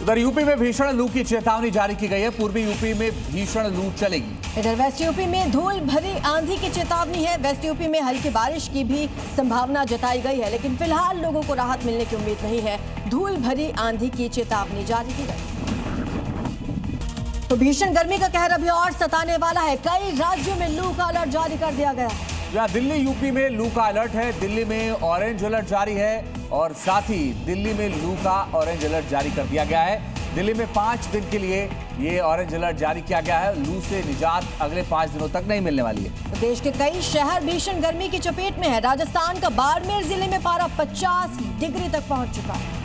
उधर यूपी में भीषण लू की चेतावनी जारी की गई है। पूर्वी यूपी में भीषण लू चलेगी। इधर वेस्ट यूपी में धूल भरी आंधी की चेतावनी है। वेस्ट यूपी में हल्की बारिश की भी संभावना जताई गई है, लेकिन फिलहाल लोगों को राहत मिलने की उम्मीद नहीं है। धूल भरी आंधी की चेतावनी जारी की गई। तो भीषण गर्मी का कहर अभी और सताने वाला है। कई राज्यों में लू का अलर्ट जारी कर दिया गया है। जहां दिल्ली यूपी में लू का अलर्ट है, दिल्ली में ऑरेंज अलर्ट जारी है और साथ ही दिल्ली में लू का ऑरेंज अलर्ट जारी कर दिया गया है। दिल्ली में 5 दिन के लिए ये ऑरेंज अलर्ट जारी किया गया है। लू से निजात अगले 5 दिनों तक नहीं मिलने वाली है। तो देश के कई शहर भीषण गर्मी की चपेट में है। राजस्थान का बाड़मेर जिले में पारा 50 डिग्री तक पहुंच चुका है।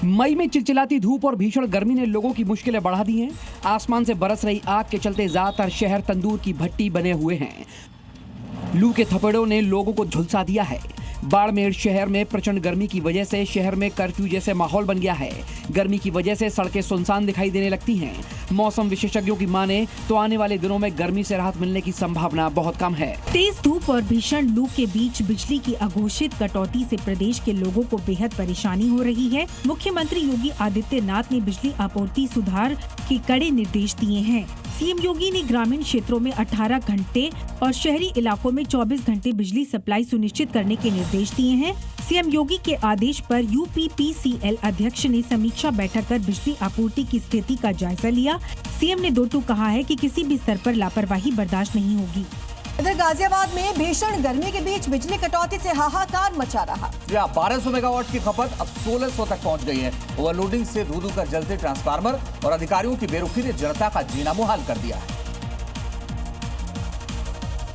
मई में चिलचिलाती धूप और भीषण गर्मी ने लोगों की मुश्किलें बढ़ा दी हैं। आसमान से बरस रही आग के चलते ज्यादातर शहर तंदूर की भट्टी बने हुए हैं। लू के थपेड़ों ने लोगों को झुलसा दिया है। बाड़मेर शहर में प्रचंड गर्मी की वजह से शहर में कर्फ्यू जैसे माहौल बन गया है। गर्मी की वजह से सड़कें सुनसान दिखाई देने लगती हैं। मौसम विशेषज्ञों की माने तो आने वाले दिनों में गर्मी से राहत मिलने की संभावना बहुत कम है। तेज धूप और भीषण लू के बीच बिजली की अघोषित कटौती से प्रदेश के लोगों को बेहद परेशानी हो रही है। मुख्यमंत्री योगी आदित्यनाथ ने बिजली आपूर्ति सुधार के कड़े निर्देश दिए हैं। सीएम योगी ने ग्रामीण क्षेत्रों में 18 घंटे और शहरी इलाकों में 24 घंटे बिजली सप्लाई सुनिश्चित करने के निर्देश दिए हैं। सीएम योगी के आदेश पर यूपीपीसीएल अध्यक्ष ने समीक्षा बैठक कर बिजली आपूर्ति की स्थिति का जायजा लिया। सीएम ने दो टूक कहा है कि किसी भी स्तर पर लापरवाही बर्दाश्त नहीं होगी। इधर गाजियाबाद में भीषण गर्मी के बीच बिजली कटौती से हाहाकार मचा रहा। 1200 मेगावाट की खपत अब 1600 तक पहुंच गई है। ओवरलोडिंग से धू कर जलते ट्रांसफार्मर और अधिकारियों की बेरुखी ने जनता का जीना मुहाल कर दिया है।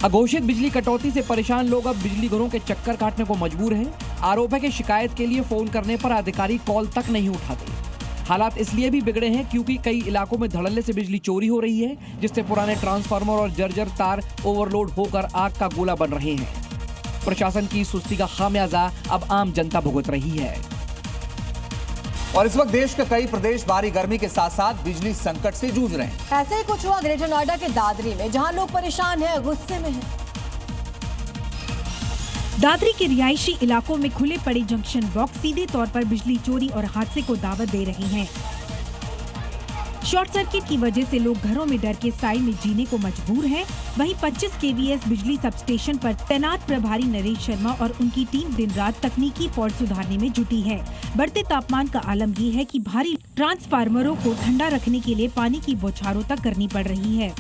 अघोषित बिजली कटौती से परेशान लोग अब बिजली घरों के चक्कर काटने को मजबूर हैं। आरोप है कि शिकायत के लिए फोन करने पर अधिकारी कॉल तक नहीं उठाते। हालात इसलिए भी बिगड़े हैं क्योंकि कई इलाकों में धड़ल्ले से बिजली चोरी हो रही है, जिससे पुराने ट्रांसफार्मर और जर्जर तार ओवरलोड होकर आग का गोला बन रहे हैं। प्रशासन की सुस्ती का खामियाजा अब आम जनता भुगत रही है। और इस वक्त देश के कई प्रदेश भारी गर्मी के साथ साथ बिजली संकट से जूझ रहे हैं। ऐसे ही कुछ हुआ ग्रेटर नोएडा के दादरी में, जहां लोग परेशान हैं, गुस्से में हैं। दादरी के रिहायशी इलाकों में खुले पड़े जंक्शन बॉक्स सीधे तौर पर बिजली चोरी और हादसे को दावत दे रहे हैं। शॉर्ट सर्किट की वजह से लोग घरों में डर के साए में जीने को मजबूर हैं। वहीं 25 केवीएस बिजली सबस्टेशन पर तैनात प्रभारी नरेश शर्मा और उनकी टीम दिन रात तकनीकी फॉल्ट सुधारने में जुटी है। बढ़ते तापमान का आलम ये है कि भारी ट्रांसफार्मरों को ठंडा रखने के लिए पानी की बौछारों तक करनी पड़ रही है।